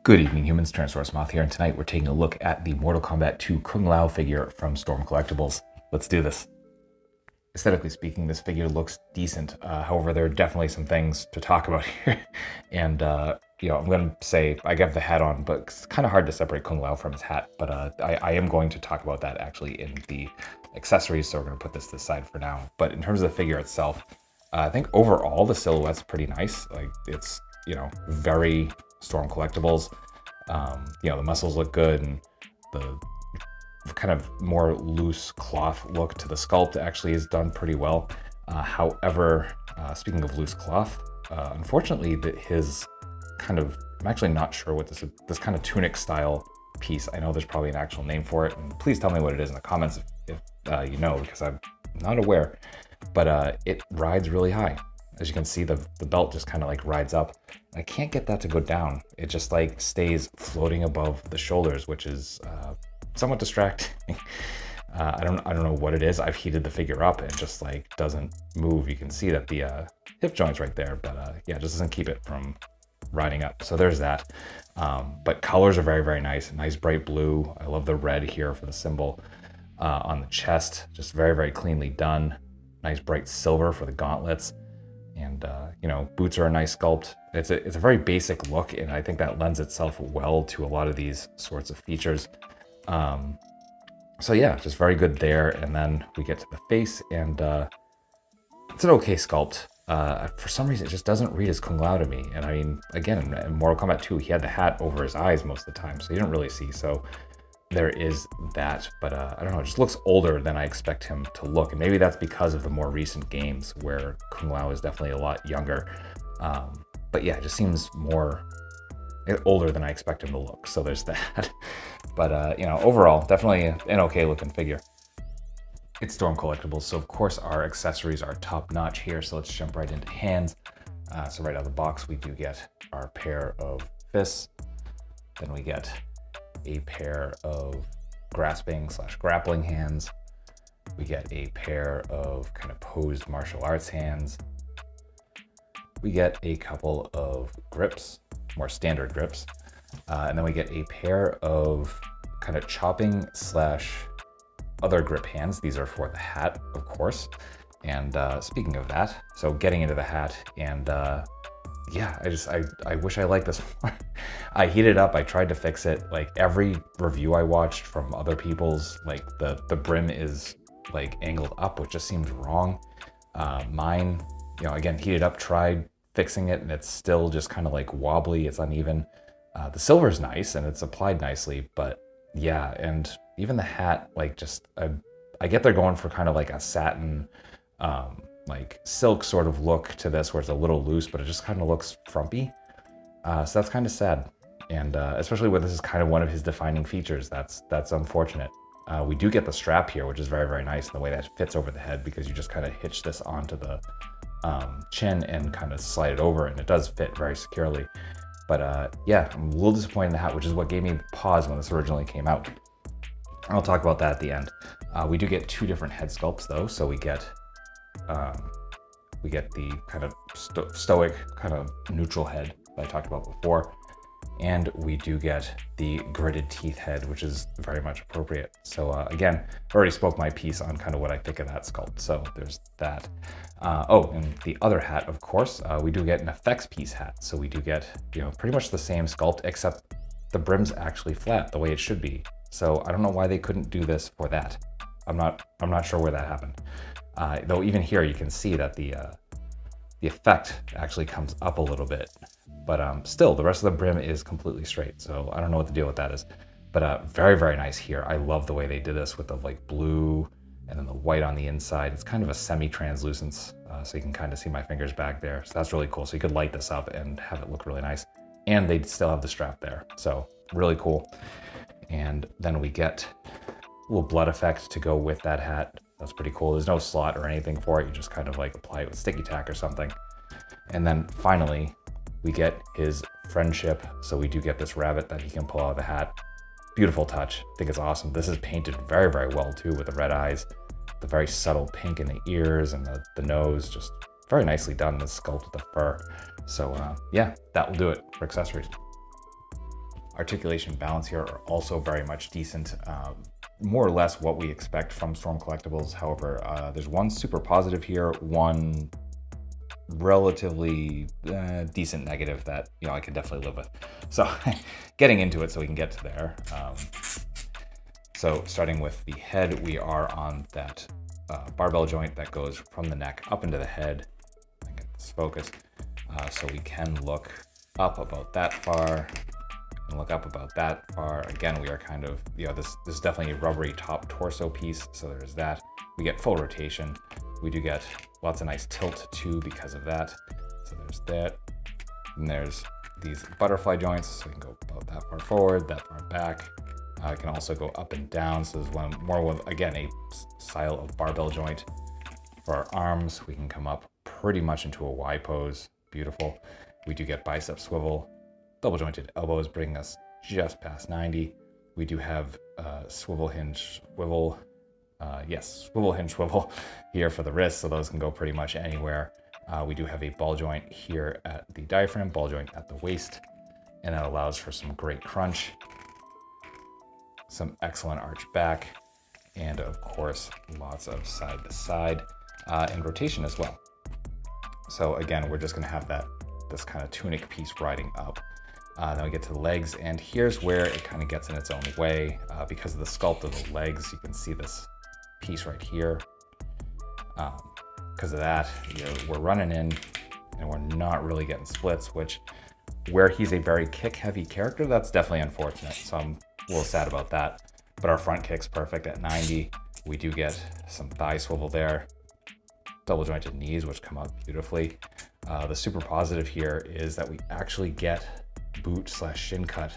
Good evening, humans. Tyrannosaurusmoth here, and tonight we're taking a look at the Mortal Kombat 2 Kung Lao figure from Storm Collectibles. Let's do this. Aesthetically speaking, this figure looks decent. However, there are definitely some things to talk about here. And, I'm going to say I have the hat on, but it's kind of hard to separate Kung Lao from his hat. But I am going to talk about that actually in the accessories, so we're going to put this to the side for now. But in terms of the figure itself, I think overall the silhouette's pretty nice. Like, it's, very Storm Collectibles. The muscles look good, and the kind of more loose cloth look to the sculpt actually is done pretty well. However, speaking of loose cloth, unfortunately, his kind of, I'm actually not sure what this kind of tunic style piece, I know there's probably an actual name for it, and please tell me what it is in the comments if you know, because I'm not aware, but it rides really high. As you can see, the belt just kind of like rides up. I can't get that to go down. It just like stays floating above the shoulders, which is somewhat distracting. I don't know what it is. I've heated the figure up and it just like doesn't move. You can see that the hip joint's right there, but yeah, it just doesn't keep it from riding up. So there's that. But colors are very, very nice. Nice bright blue. I love the red here for the symbol on the chest. Just very, very cleanly done. Nice bright silver for the gauntlets. And, boots are a nice sculpt. It's a very basic look, and I think that lends itself well to a lot of these sorts of features. So yeah, just very good there. And then we get to the face, and it's an okay sculpt. For some reason, it just doesn't read as Kung Lao to me. And I mean, again, in Mortal Kombat 2, he had the hat over his eyes most of the time, so you don't really see. So there is that, but I don't know, it just looks older than I expect him to look. And maybe that's because of the more recent games where Kung Lao is definitely a lot younger. But yeah, it just seems more older than I expect him to look. So there's that. But, overall, definitely an okay looking figure. It's Storm Collectibles, so of course our accessories are top notch here. So let's jump right into hands. So right out of the box, we do get our pair of fists. Then we get a pair of grasping/grappling hands. We get a pair of kind of posed martial arts hands. We get a couple of grips, more standard grips. And then we get a pair of kind of chopping/other grip hands. These are for the hat, of course. And speaking of that, so getting into the hat, and yeah, I wish I liked this more. I heated up, I tried to fix it. Like every review I watched from other people's, like the brim is like angled up, which just seems wrong. Mine, again, heated up, tried fixing it, and it's still just kind of like wobbly, it's uneven. The silver's nice and it's applied nicely, but yeah, and even the hat, like just, I get they're going for kind of like a satin, like silk sort of look to this, where it's a little loose, but it just kind of looks frumpy. So that's kind of sad. And especially when this is kind of one of his defining features, that's unfortunate. We do get the strap here, which is very, very nice in the way that it fits over the head, because you just kind of hitch this onto the chin and kind of slide it over, and it does fit very securely. But yeah, I'm a little disappointed in the hat, which is what gave me pause when this originally came out. I'll talk about that at the end. We do get two different head sculpts though, so we get the kind of stoic, kind of neutral head that I talked about before. And we do get the gritted teeth head, which is very much appropriate. So again, I already spoke my piece on kind of what I think of that sculpt. So there's that. And the other hat, of course, we do get an effects piece hat. So we do get, pretty much the same sculpt, except the brim's actually flat the way it should be. So I don't know why they couldn't do this for that. I'm not sure where that happened. Though even here you can see that the effect actually comes up a little bit, but still the rest of the brim is completely straight. So I don't know what the deal with that is, but very, very nice here. I love the way they did this with the like blue and then the white on the inside. It's kind of a semi-translucence, so you can kind of see my fingers back there. So that's really cool. So you could light this up and have it look really nice. And they still have the strap there. So really cool. And then we get a little blood effect to go with that hat. That's pretty cool. There's no slot or anything for it. You just kind of like apply it with sticky tack or something. And then finally, we get his friendship. So we do get this rabbit that he can pull out of the hat. Beautiful touch. I think it's awesome. This is painted very, very well too, with the red eyes, the very subtle pink in the ears and the nose. Just very nicely done, the sculpt of the fur. So yeah, that will do it for accessories. articulation, balance here are also very much decent. More or less what we expect from Storm Collectibles. However, there's one super positive here, one relatively decent negative that, you know, I can definitely live with. So getting into it so we can get to there. So starting with the head, we are on that barbell joint that goes from the neck up into the head. I get this focus. So we can look up about that far and look up about that far. Again, we are kind of, you know, this is definitely a rubbery top torso piece. So there's that. We get full rotation. We do get lots of nice tilt too because of that. So there's that. And there's these butterfly joints. So we can go about that far forward, that far back. It can also go up and down. So there's one more with, again, a style of barbell joint. For our arms, we can come up pretty much into a Y pose. Beautiful. We do get bicep swivel, double jointed elbows, bringing us just past 90. We do have swivel hinge swivel. Swivel hinge swivel here for the wrists, so those can go pretty much anywhere. We do have a ball joint here at the diaphragm, ball joint at the waist, and that allows for some great crunch, some excellent arch back, and of course, lots of side to side and rotation as well. So again, we're just gonna have this kind of tunic piece riding up. Then we get to the legs, and here's where it kind of gets in its own way. Because of the sculpt of the legs, you can see this piece right here. Because of that, you know, we're running in and we're not really getting splits, which where he's a very kick heavy character, that's definitely unfortunate. So I'm a little sad about that, but our front kick's perfect at 90. We do get some thigh swivel there, double jointed knees, which come out beautifully. The super positive here is that we actually get boot / shin cut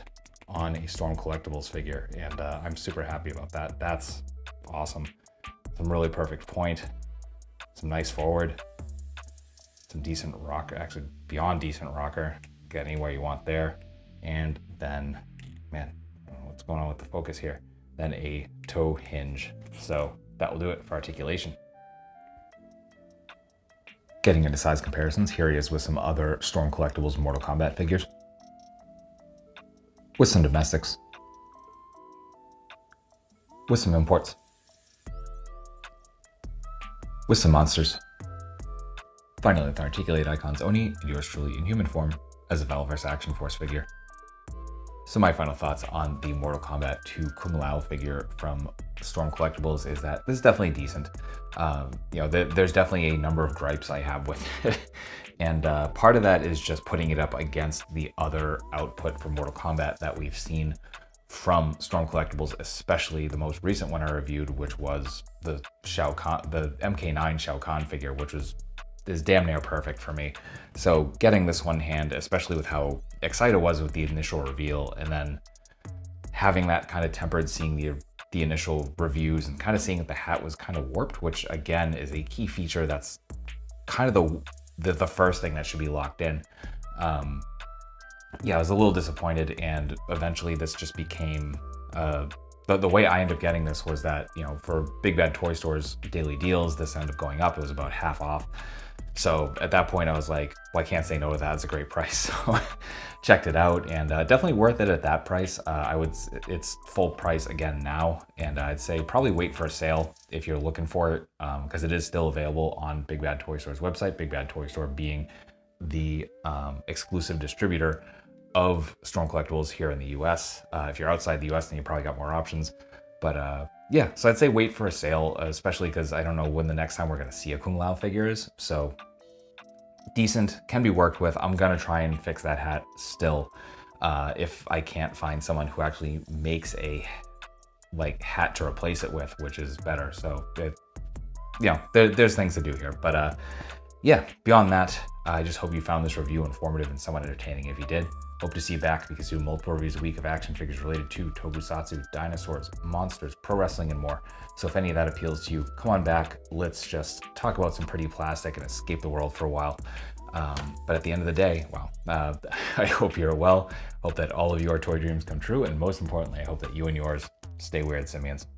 on a Storm Collectibles figure, and I'm super happy about that. That's awesome. Some really perfect point, some nice forward, some decent rocker, actually beyond decent rocker. Get anywhere you want there. And then, man, I don't know what's going on with the focus here. Then a toe hinge. So that will do it for articulation. Getting into size comparisons, here he is with some other Storm Collectibles Mortal Kombat figures. With some domestics. With some imports. With some monsters. Finally, with articulated icons Oni and yours truly in human form as a Valverse Action Force figure. So my final thoughts on the Mortal Kombat 2 Kung Lao figure from Storm Collectibles is that this is definitely decent. You know, there's definitely a number of gripes I have with it. And part of that is just putting it up against the other output from Mortal Kombat that we've seen from Storm Collectibles, especially the most recent one I reviewed, which was the MK9 Shao Kahn figure, which is damn near perfect for me. So getting this one in hand, especially with how excited I was with the initial reveal, and then having that kind of tempered, seeing the initial reviews and kind of seeing that the hat was kind of warped, which again is a key feature that's kind of the first thing that should be locked in. Yeah, I was a little disappointed, and eventually this just became the way I ended up getting this was that, you know, for Big Bad Toy Store's daily deals, this ended up going up. It was about half off. So at that point I was like, well, I can't say no to that. It's a great price. So checked it out, and definitely worth it at that price. It's full price again now, and I'd say probably wait for a sale if you're looking for it, because it is still available on Big Bad Toy Store's website. Big Bad Toy Store being the exclusive distributor of Storm Collectibles here in the US. If you're outside the US, then you probably got more options. But yeah, so I'd say wait for a sale, especially because I don't know when the next time we're going to see a Kung Lao figure is. So decent, can be worked with. I'm going to try and fix that hat still, if I can't find someone who actually makes a hat to replace it with, which is better. So there's things to do here. But yeah, beyond that, I just hope you found this review informative and somewhat entertaining. If you did, hope to see you back, because we do multiple reviews a week of action figures related to tokusatsu, dinosaurs, monsters, pro wrestling, and more. So if any of that appeals to you, come on back. Let's just talk about some pretty plastic and escape the world for a while. But at the end of the day, I hope you're well. Hope that all of your toy dreams come true. And most importantly, I hope that you and yours stay weird, simians.